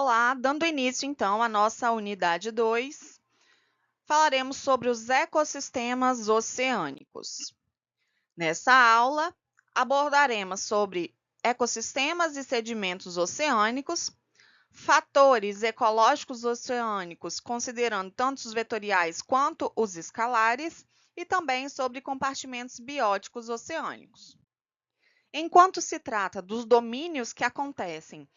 Olá, dando início então à nossa unidade 2, falaremos sobre os ecossistemas oceânicos. Nessa aula, abordaremos sobre ecossistemas e sedimentos oceânicos, fatores ecológicos oceânicos, considerando tanto os vetoriais quanto os escalares, e também sobre compartimentos bióticos oceânicos. Enquanto se trata dos domínios que acontecem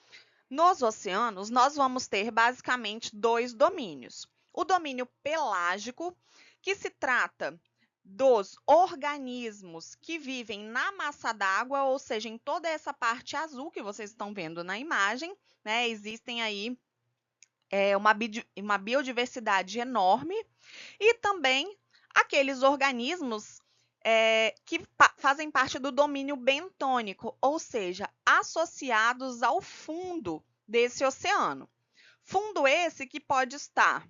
nos oceanos, nós vamos ter basicamente dois domínios. O domínio pelágico, que se trata dos organismos que vivem na massa d'água, ou seja, em toda essa parte azul que vocês estão vendo na imagem, né? Existem aí uma biodiversidade enorme, e também aqueles organismos que fazem parte do domínio bentônico, ou seja, associados ao fundo desse oceano. Fundo esse que pode estar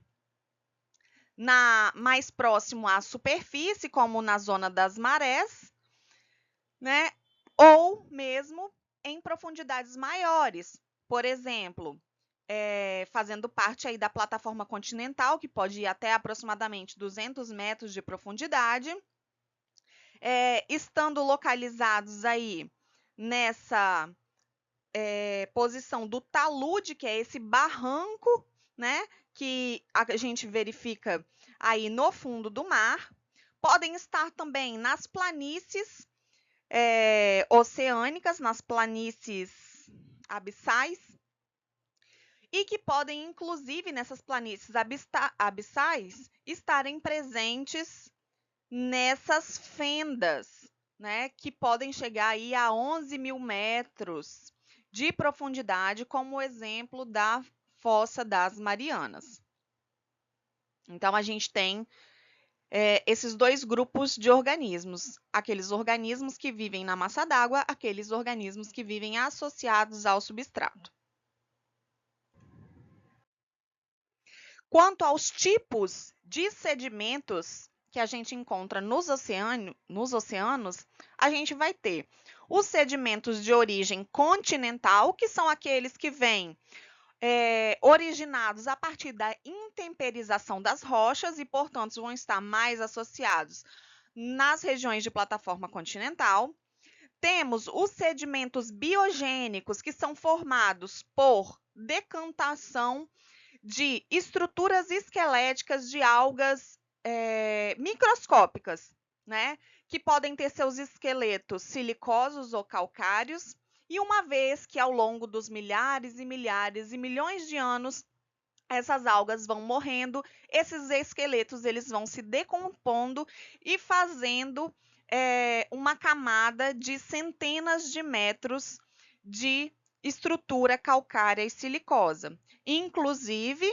mais próximo à superfície, como na zona das marés, né? Ou mesmo em profundidades maiores. Por exemplo, fazendo parte aí da plataforma continental, que pode ir até aproximadamente 200 metros de profundidade, estando localizados aí nessa posição do talude, que é esse barranco, né, que a gente verifica aí no fundo do mar. Podem estar também nas planícies oceânicas, nas planícies abissais, e que podem, inclusive, nessas planícies abissais, estarem presentes nessas fendas, né, que podem chegar aí a 11 mil metros de profundidade, como o exemplo da Fossa das Marianas. Então, a gente tem esses dois grupos de organismos, aqueles organismos que vivem na massa d'água, aqueles organismos que vivem associados ao substrato. Quanto aos tipos de sedimentos que a gente encontra nos oceanos, a gente vai ter os sedimentos de origem continental, que são aqueles que vêm originados a partir da intemperização das rochas e, portanto, vão estar mais associados nas regiões de plataforma continental. Temos os sedimentos biogênicos, que são formados por decantação de estruturas esqueléticas de algas microscópicas, né? Que podem ter seus esqueletos silicosos ou calcários, e uma vez que ao longo dos milhares e milhares e milhões de anos essas algas vão morrendo, esses esqueletos eles vão se decompondo e fazendo uma camada de centenas de metros de estrutura calcária e silicosa. Inclusive,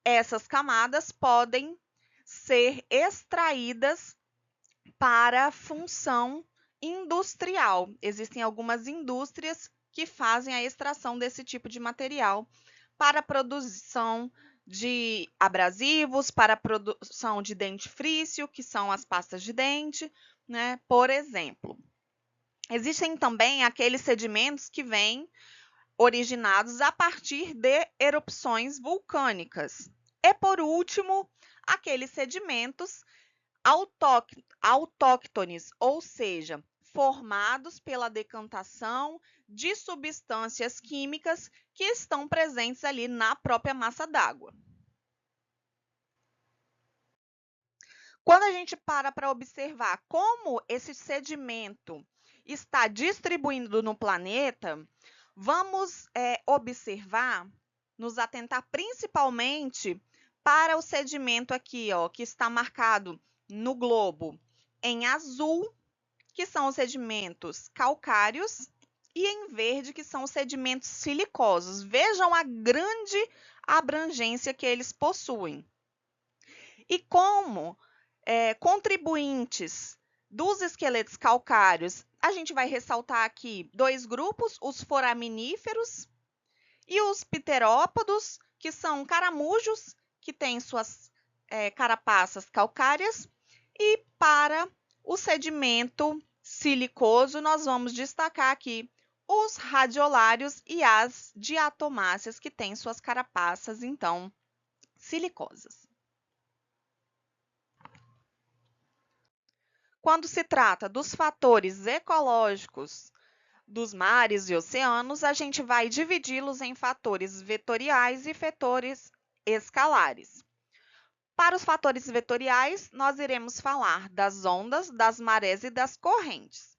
essas camadas podem ser extraídas para função industrial. Existem algumas indústrias que fazem a extração desse tipo de material para a produção de abrasivos, para a produção de dentifrício, que são as pastas de dente, né? Por exemplo. Existem também aqueles sedimentos que vêm originados a partir de erupções vulcânicas. E, por último, aqueles sedimentos autóctones, ou seja, formados pela decantação de substâncias químicas que estão presentes ali na própria massa d'água. Quando a gente para observar como esse sedimento está distribuindo no planeta, vamos observar, nos atentar principalmente para o sedimento aqui, ó, que está marcado no globo em azul, que são os sedimentos calcários, e em verde, que são os sedimentos silicosos. Vejam a grande abrangência que eles possuem. E como contribuintes dos esqueletos calcários, a gente vai ressaltar aqui dois grupos, os foraminíferos e os pterópodos, que são caramujos, que têm suas carapaças calcárias. E para o sedimento silicoso, nós vamos destacar aqui os radiolários e as diatomáceas, que têm suas carapaças, então, silicosas. Quando se trata dos fatores ecológicos dos mares e oceanos, a gente vai dividi-los em fatores vetoriais e fatores escalares. Para os fatores vetoriais, nós iremos falar das ondas, das marés e das correntes.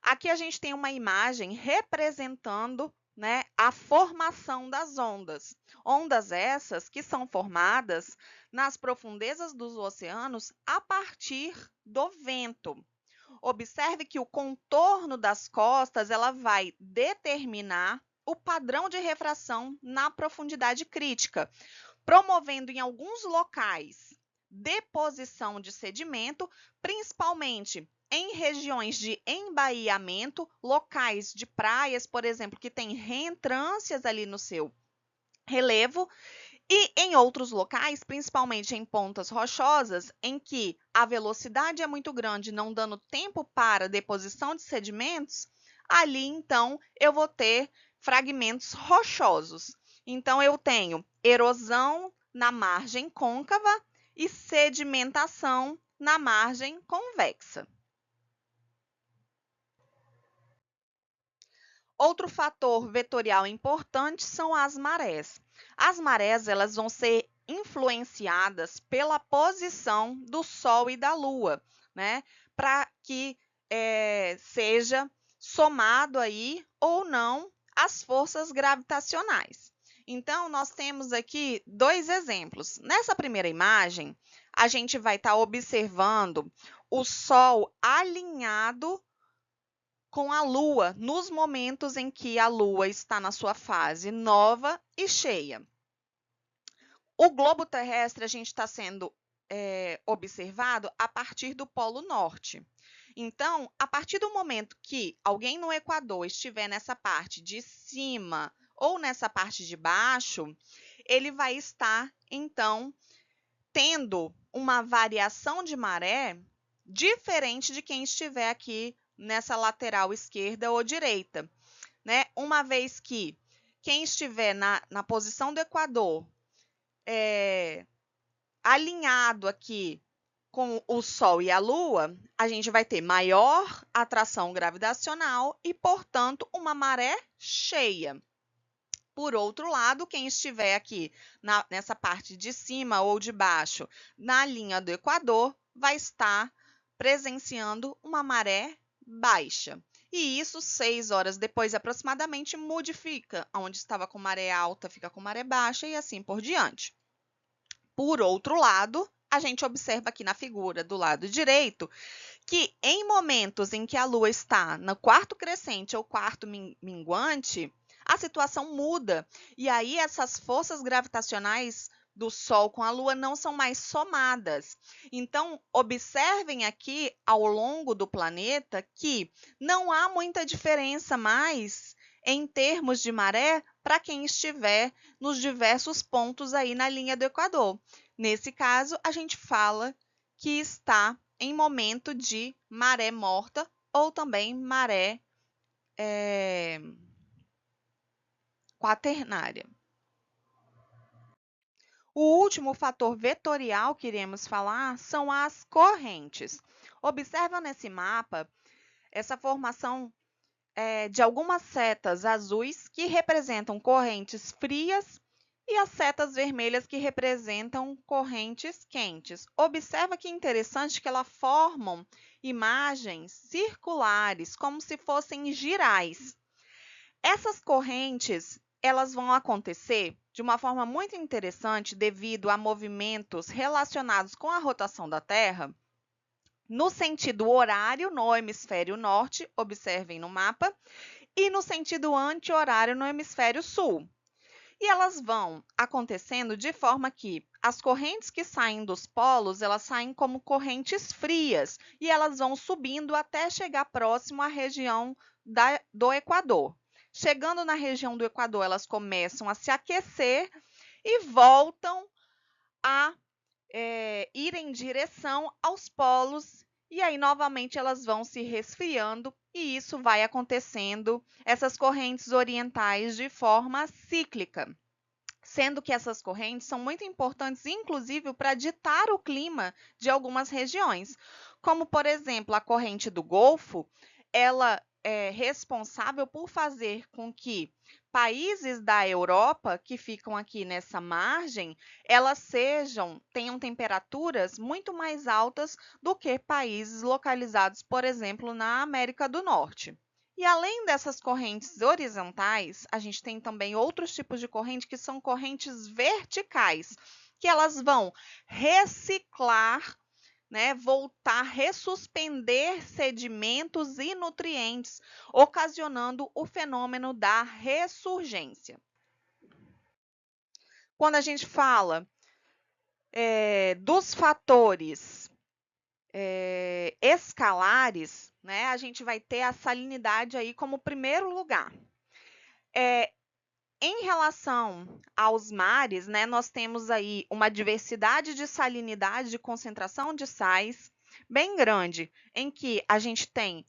Aqui a gente tem uma imagem representando, né, a formação das ondas. Ondas essas que são formadas nas profundezas dos oceanos a partir do vento. Observe que o contorno das costas ela vai determinar o padrão de refração na profundidade crítica, promovendo em alguns locais deposição de sedimento, principalmente em regiões de embaiamento, locais de praias, por exemplo, que têm reentrâncias ali no seu relevo, e em outros locais, principalmente em pontas rochosas, em que a velocidade é muito grande, não dando tempo para deposição de sedimentos, ali então eu vou ter fragmentos rochosos. Então eu tenho erosão na margem côncava e sedimentação na margem convexa. Outro fator vetorial importante são as marés. As marés elas vão ser influenciadas pela posição do Sol e da Lua, né? Para que seja somado aí ou não as forças gravitacionais. Então, nós temos aqui dois exemplos. Nessa primeira imagem, a gente vai estar observando o Sol alinhado com a Lua, nos momentos em que a Lua está na sua fase nova e cheia. O globo terrestre, a gente está sendo observado a partir do Polo Norte. Então, a partir do momento que alguém no Equador estiver nessa parte de cima ou nessa parte de baixo, ele vai estar, então, tendo uma variação de maré diferente de quem estiver aqui nessa lateral esquerda ou direita, né? Uma vez que quem estiver na posição do Equador alinhado aqui com o Sol e a Lua, a gente vai ter maior atração gravitacional e, portanto, uma maré cheia. Por outro lado, quem estiver aqui nessa parte de cima ou de baixo, na linha do Equador, vai estar presenciando uma maré baixa. E isso, 6 horas depois, aproximadamente, modifica. Onde estava com maré alta, fica com maré baixa e assim por diante. Por outro lado, a gente observa aqui na figura do lado direito que em momentos em que a Lua está no quarto crescente ou quarto minguante, a situação muda. E aí essas forças gravitacionais do Sol com a Lua não são mais somadas. Então, observem aqui ao longo do planeta que não há muita diferença mais em termos de maré para quem estiver nos diversos pontos aí na linha do Equador. Nesse caso, a gente fala que está em momento de maré morta ou também maré quaternária. O último fator vetorial que iremos falar são as correntes. Observa nesse mapa essa formação de algumas setas azuis que representam correntes frias e as setas vermelhas que representam correntes quentes. Observa que interessante que elas formam imagens circulares, como se fossem girais. Essas correntes, elas vão acontecer de uma forma muito interessante devido a movimentos relacionados com a rotação da Terra, no sentido horário no hemisfério norte, observem no mapa, e no sentido anti-horário no hemisfério sul. E elas vão acontecendo de forma que as correntes que saem dos polos, elas saem como correntes frias e elas vão subindo até chegar próximo à região do Equador. Chegando na região do Equador, elas começam a se aquecer e voltam a ir em direção aos polos e aí novamente elas vão se resfriando e isso vai acontecendo, essas correntes orientais de forma cíclica, sendo que essas correntes são muito importantes, inclusive, para ditar o clima de algumas regiões, como, por exemplo, a corrente do Golfo, ela é responsável por fazer com que países da Europa que ficam aqui nessa margem, elas tenham temperaturas muito mais altas do que países localizados, por exemplo, na América do Norte. E além dessas correntes horizontais, a gente tem também outros tipos de corrente que são correntes verticais, que elas vão reciclar, né, voltar, ressuspender sedimentos e nutrientes, ocasionando o fenômeno da ressurgência. Quando a gente fala dos fatores escalares, né, a gente vai ter a salinidade aí como primeiro lugar. Em relação aos mares, né, nós temos aí uma diversidade de salinidade, de concentração de sais bem grande, em que a gente tem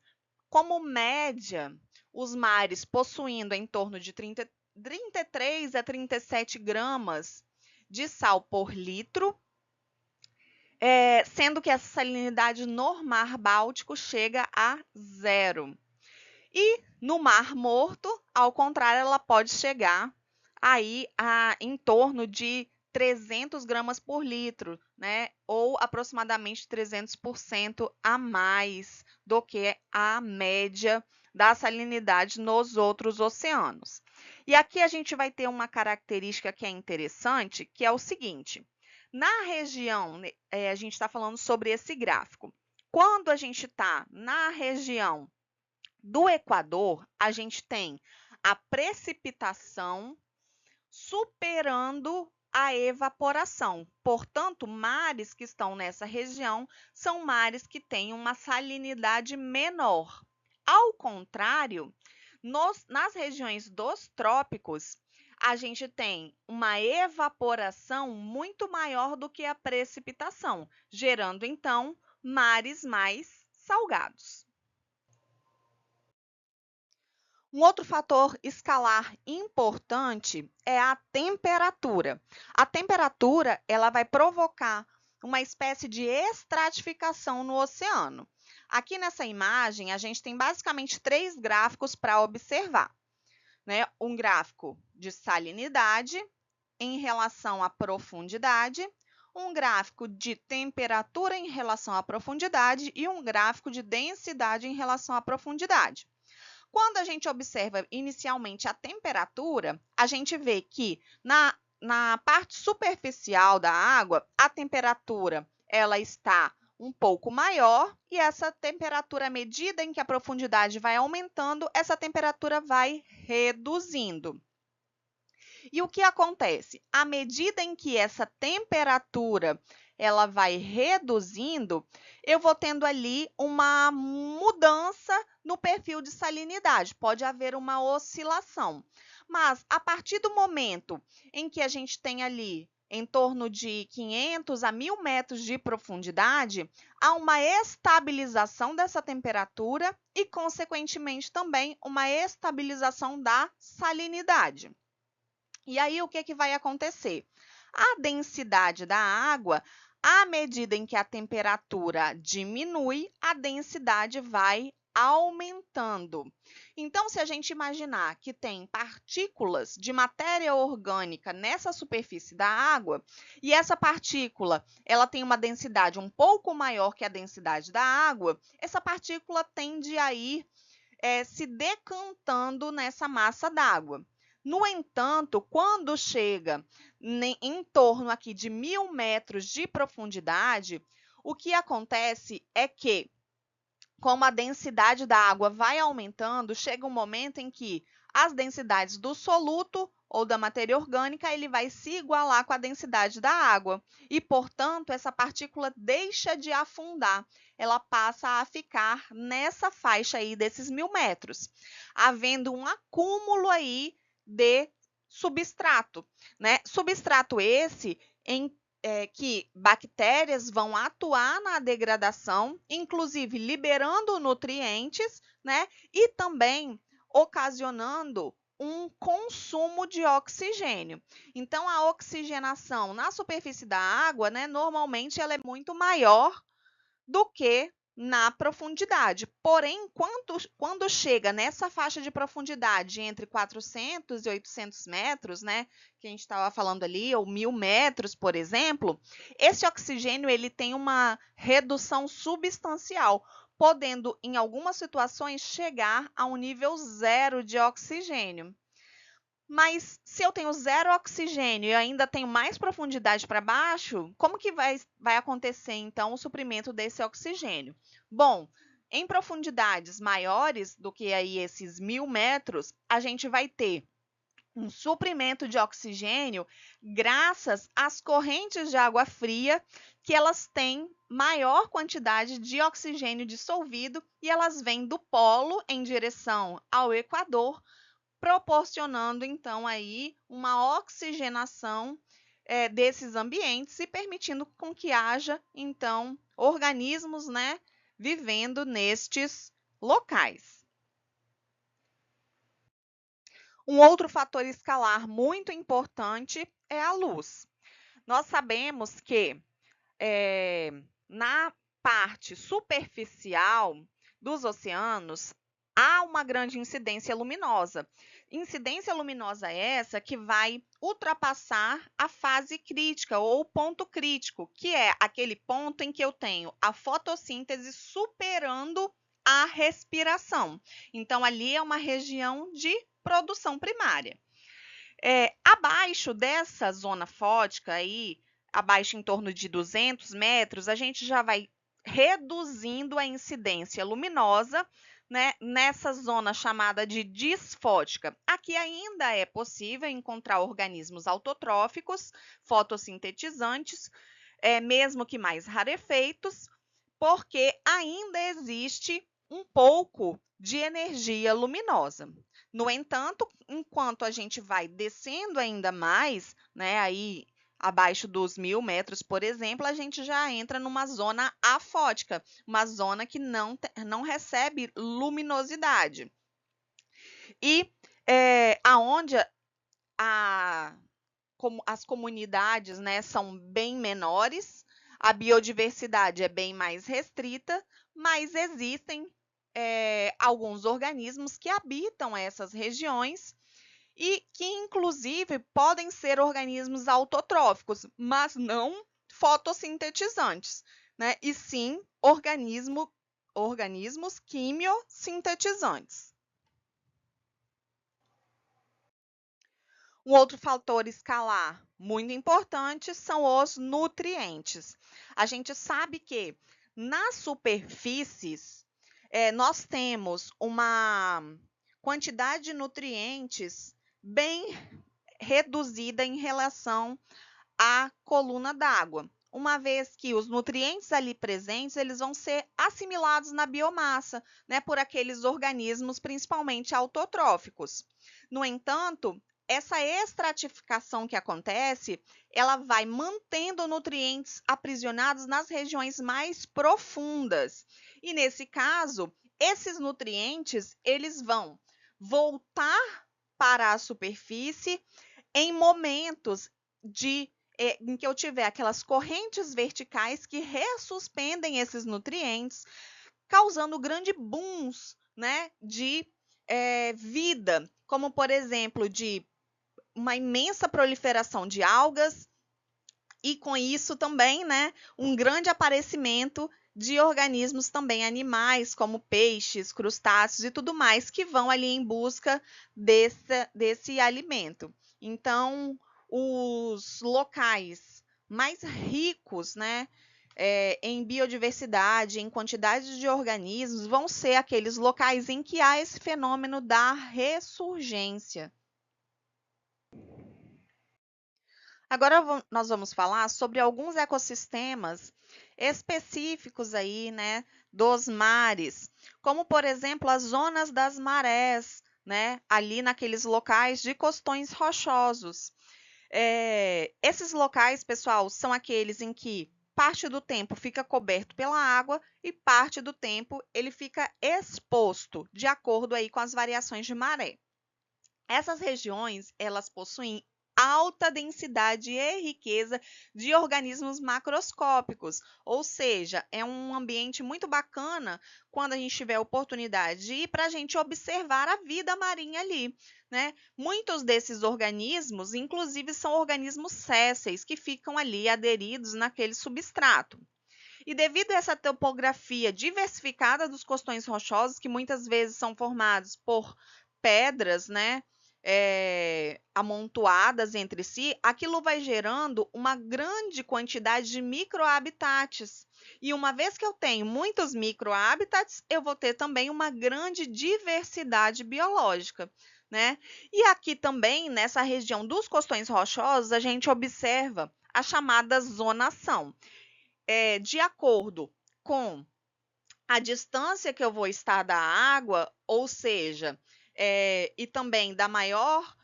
como média os mares possuindo em torno de 33 a 37 gramas de sal por litro, sendo que essa salinidade no mar Báltico chega a 0. E no Mar Morto, ao contrário, ela pode chegar aí em torno de 300 gramas por litro, né? Ou aproximadamente 300% a mais do que a média da salinidade nos outros oceanos. E aqui a gente vai ter uma característica que é interessante, que é o seguinte: na região, a gente está falando sobre esse gráfico. Quando a gente está na região do Equador, a gente tem a precipitação superando a evaporação. Portanto, mares que estão nessa região são mares que têm uma salinidade menor. Ao contrário, nas regiões dos trópicos, a gente tem uma evaporação muito maior do que a precipitação, gerando então mares mais salgados. Um outro fator escalar importante é a temperatura. A temperatura, ela vai provocar uma espécie de estratificação no oceano. Aqui nessa imagem, a gente tem basicamente 3 gráficos para observar, né? Um gráfico de salinidade em relação à profundidade, um gráfico de temperatura em relação à profundidade e um gráfico de densidade em relação à profundidade. Quando a gente observa inicialmente a temperatura, a gente vê que na parte superficial da água, a temperatura ela está um pouco maior e essa temperatura, à medida em que a profundidade vai aumentando, essa temperatura vai reduzindo. E o que acontece? À medida em que essa temperatura ela vai reduzindo, eu vou tendo ali uma mudança no perfil de salinidade. Pode haver uma oscilação. Mas, a partir do momento em que a gente tem ali em torno de 500 a 1.000 metros de profundidade, há uma estabilização dessa temperatura e, consequentemente, também uma estabilização da salinidade. E aí, o que vai acontecer? A densidade da água, à medida em que a temperatura diminui, a densidade vai aumentando. Então, se a gente imaginar que tem partículas de matéria orgânica nessa superfície da água, e essa partícula ela tem uma densidade um pouco maior que a densidade da água, essa partícula tende a ir se decantando nessa massa d'água. No entanto, quando chega em torno aqui de 1.000 metros de profundidade, o que acontece é que, como a densidade da água vai aumentando, chega um momento em que as densidades do soluto ou da matéria orgânica ele vai se igualar com a densidade da água e, portanto, essa partícula deixa de afundar, ela passa a ficar nessa faixa aí desses 1.000 metros, havendo um acúmulo aí de substrato, né? Substrato esse em que bactérias vão atuar na degradação, inclusive liberando nutrientes, né? E também ocasionando um consumo de oxigênio. Então, a oxigenação na superfície da água, né, normalmente ela é muito maior do que na profundidade. Porém, quando chega nessa faixa de profundidade entre 400 e 800 metros, né, que a gente estava falando ali, ou 1.000 metros, por exemplo, esse oxigênio ele tem uma redução substancial, podendo, em algumas situações, chegar a um nível zero de oxigênio. Mas se eu tenho zero oxigênio e ainda tenho mais profundidade para baixo, como que vai acontecer, então, o suprimento desse oxigênio? Bom, em profundidades maiores do que aí esses 1.000 metros, a gente vai ter um suprimento de oxigênio graças às correntes de água fria, que elas têm maior quantidade de oxigênio dissolvido e elas vêm do polo em direção ao Equador, proporcionando então aí uma oxigenação desses ambientes e permitindo com que haja então organismos, né, vivendo nestes locais. Um outro fator escalar muito importante é a luz. Nós sabemos que na parte superficial dos oceanos há uma grande incidência luminosa. Incidência luminosa essa que vai ultrapassar a fase crítica ou o ponto crítico, que é aquele ponto em que eu tenho a fotossíntese superando a respiração. Então, ali é uma região de produção primária. Abaixo dessa zona fótica aí, abaixo em torno de 200 metros, a gente já vai reduzindo a incidência luminosa, né, nessa zona chamada de disfótica. Aqui ainda é possível encontrar organismos autotróficos, fotossintetizantes, mesmo que mais rarefeitos, porque ainda existe um pouco de energia luminosa. No entanto, enquanto a gente vai descendo ainda mais, né, aí abaixo dos 1.000 metros, por exemplo, a gente já entra numa zona afótica, uma zona que não recebe luminosidade. E aonde as comunidades, né, são bem menores, a biodiversidade é bem mais restrita, mas existem alguns organismos que habitam essas regiões e que, inclusive, podem ser organismos autotróficos, mas não fotossintetizantes, né? E sim organismos quimiosintetizantes. Um outro fator escalar muito importante são os nutrientes. A gente sabe que nas superfícies nós temos uma quantidade de nutrientes bem reduzida em relação à coluna d'água, uma vez que os nutrientes ali presentes eles vão ser assimilados na biomassa, né, por aqueles organismos principalmente autotróficos. No entanto, essa estratificação que acontece, ela vai mantendo nutrientes aprisionados nas regiões mais profundas. E nesse caso, esses nutrientes, eles vão voltar para a superfície em momentos em que eu tiver aquelas correntes verticais que ressuspendem esses nutrientes, causando grandes booms, né, de vida, como por exemplo de uma imensa proliferação de algas e com isso também, né, um grande aparecimento de organismos também animais, como peixes, crustáceos e tudo mais, que vão ali em busca desse alimento. Então, os locais mais ricos, né, em biodiversidade, em quantidade de organismos, vão ser aqueles locais em que há esse fenômeno da ressurgência. Agora nós vamos falar sobre alguns ecossistemas específicos aí, né, dos mares, como por exemplo as zonas das marés, né, ali naqueles locais de costões rochosos. Esses locais, pessoal, são aqueles em que parte do tempo fica coberto pela água e parte do tempo ele fica exposto, de acordo aí com as variações de maré. Essas regiões, elas possuem alta densidade e riqueza de organismos macroscópicos, ou seja, é um ambiente muito bacana quando a gente tiver oportunidade de ir para a gente observar a vida marinha ali, né? Muitos desses organismos, inclusive, são organismos sésseis que ficam ali aderidos naquele substrato. E devido a essa topografia diversificada dos costões rochosos, que muitas vezes são formados por pedras, né, amontoadas entre si, aquilo vai gerando uma grande quantidade de microhabitats. E uma vez que eu tenho muitos microhabitats, eu vou ter também uma grande diversidade biológica, né? E aqui também, nessa região dos costões rochosos, a gente observa a chamada zonação. De acordo com a distância que eu vou estar da água, ou seja, e também da maior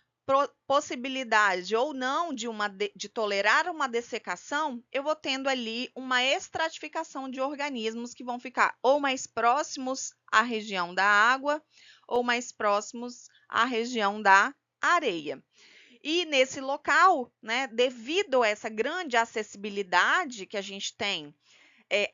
possibilidade ou não de tolerar uma dessecação, eu vou tendo ali uma estratificação de organismos que vão ficar ou mais próximos à região da água ou mais próximos à região da areia. E nesse local, né, devido a essa grande acessibilidade que a gente tem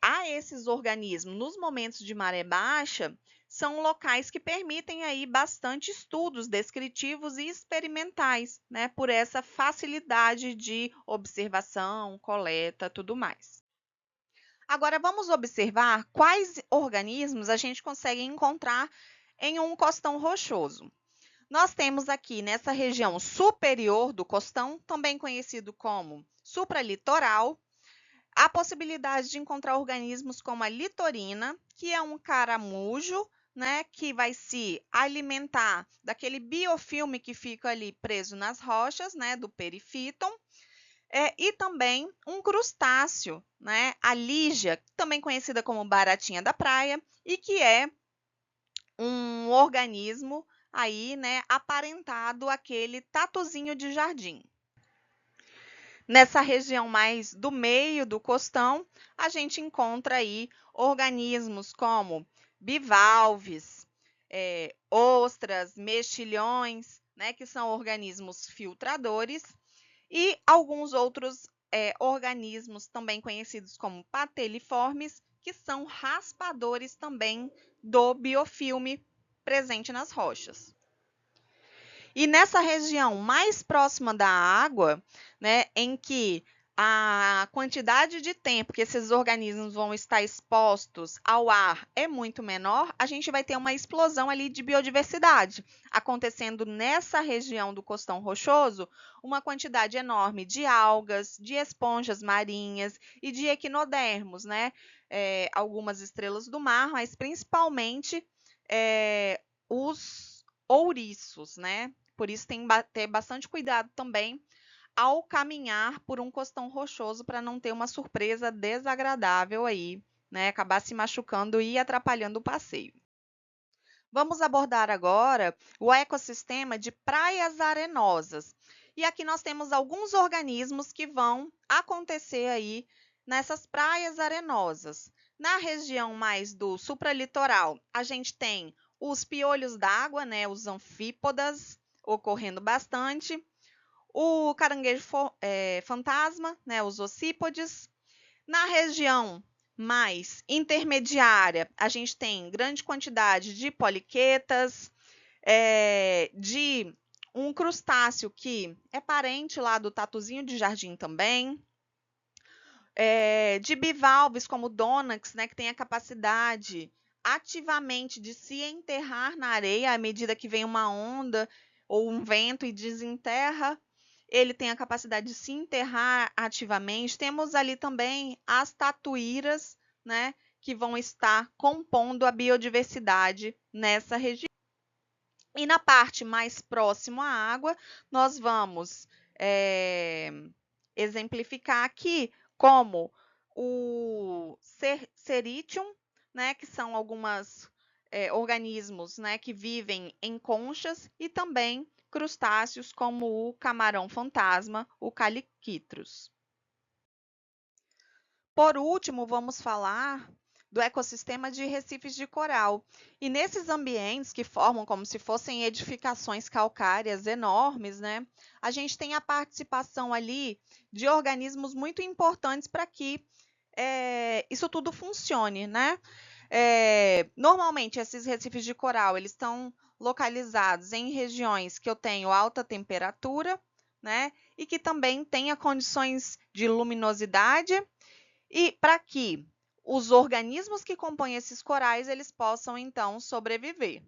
a esses organismos nos momentos de maré baixa, são locais que permitem aí bastante estudos descritivos e experimentais, né, por essa facilidade de observação, coleta, tudo mais. Agora vamos observar quais organismos a gente consegue encontrar em um costão rochoso. Nós temos aqui nessa região superior do costão, também conhecido como supralitoral, a possibilidade de encontrar organismos como a litorina, que é um caramujo, né, que vai se alimentar daquele biofilme que fica ali preso nas rochas, né, do perifíton, e também um crustáceo, né, a lígia, também conhecida como baratinha da praia, e que é um organismo aí, né, aparentado àquele tatuzinho de jardim. Nessa região mais do meio do costão, a gente encontra aí organismos como bivalves, ostras, mexilhões, né, que são organismos filtradores, e alguns outros organismos também conhecidos como pateliformes, que são raspadores também do biofilme presente nas rochas. E nessa região mais próxima da água, né, em que a quantidade de tempo que esses organismos vão estar expostos ao ar é muito menor, a gente vai ter uma explosão ali de biodiversidade, acontecendo nessa região do costão rochoso, uma quantidade enorme de algas, de esponjas marinhas e de equinodermos, né? Algumas estrelas do mar, mas principalmente os ouriços, né? Por isso tem que ter bastante cuidado também ao caminhar por um costão rochoso para não ter uma surpresa desagradável aí, né? Acabar se machucando e atrapalhando o passeio. Vamos abordar agora o ecossistema de praias arenosas. E aqui nós temos alguns organismos que vão acontecer aí nessas praias arenosas. Na região mais do supralitoral, a gente tem os piolhos d'água, né, os anfípodas, ocorrendo bastante. O caranguejo fantasma, né, os ossípodes. Na região mais intermediária, a gente tem grande quantidade de poliquetas, de um crustáceo que é parente lá do tatuzinho de jardim também, de bivalves como o Donax, né, que tem a capacidade ativamente de se enterrar na areia à medida que vem uma onda ou um vento e desenterra. Ele tem a capacidade de se enterrar ativamente. Temos ali também as tatuíras, né, que vão estar compondo a biodiversidade nessa região. E na parte mais próxima à água, nós vamos exemplificar aqui como o Ceritium, né, que são alguns organismos, né, que vivem em conchas, e também crustáceos como o camarão fantasma, o Calliquitros. Por último, vamos falar do ecossistema de recifes de coral. E nesses ambientes que formam como se fossem edificações calcárias enormes, né? A gente tem a participação ali de organismos muito importantes para que isso tudo funcione, né? Normalmente, esses recifes de coral, eles estão localizados em regiões que eu tenho alta temperatura, né? E que também tenha condições de luminosidade e para que os organismos que compõem esses corais, eles possam, então, sobreviver.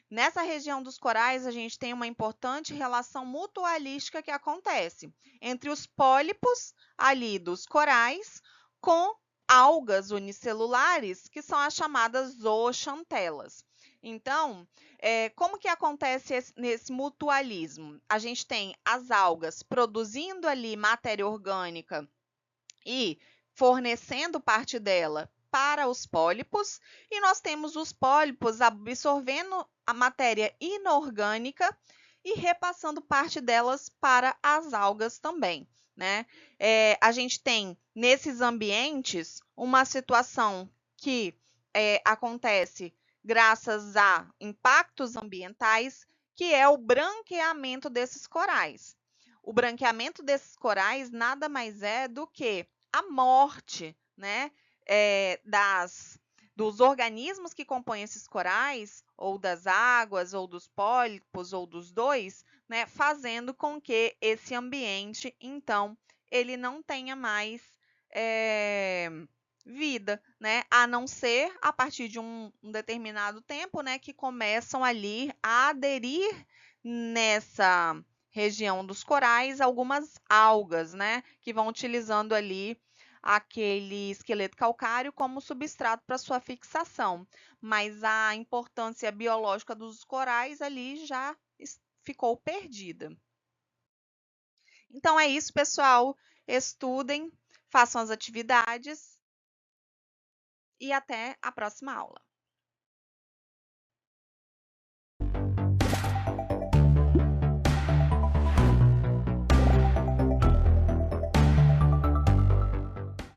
Nessa região dos corais, a gente tem uma importante relação mutualística que acontece entre os pólipos ali dos corais com algas unicelulares, que são as chamadas zooxantelas. Então, como que acontece nesse mutualismo? A gente tem as algas produzindo ali matéria orgânica e fornecendo parte dela para os pólipos, e nós temos os pólipos absorvendo a matéria inorgânica e repassando parte delas para as algas também, né? A gente tem nesses ambientes uma situação que acontece graças a impactos ambientais, que é o branqueamento desses corais. O branqueamento desses corais nada mais é do que a morte, né, dos organismos que compõem esses corais, ou das águas, ou dos pólipos, ou dos dois, né, fazendo com que esse ambiente, então, ele não tenha mais vida, né, a não ser a partir de um determinado tempo, né, que começam ali a aderir nessa região dos corais algumas algas, né, que vão utilizando ali aquele esqueleto calcário como substrato para sua fixação. Mas a importância biológica dos corais ali já ficou perdida. Então é isso, pessoal. Estudem, façam as atividades e até a próxima aula.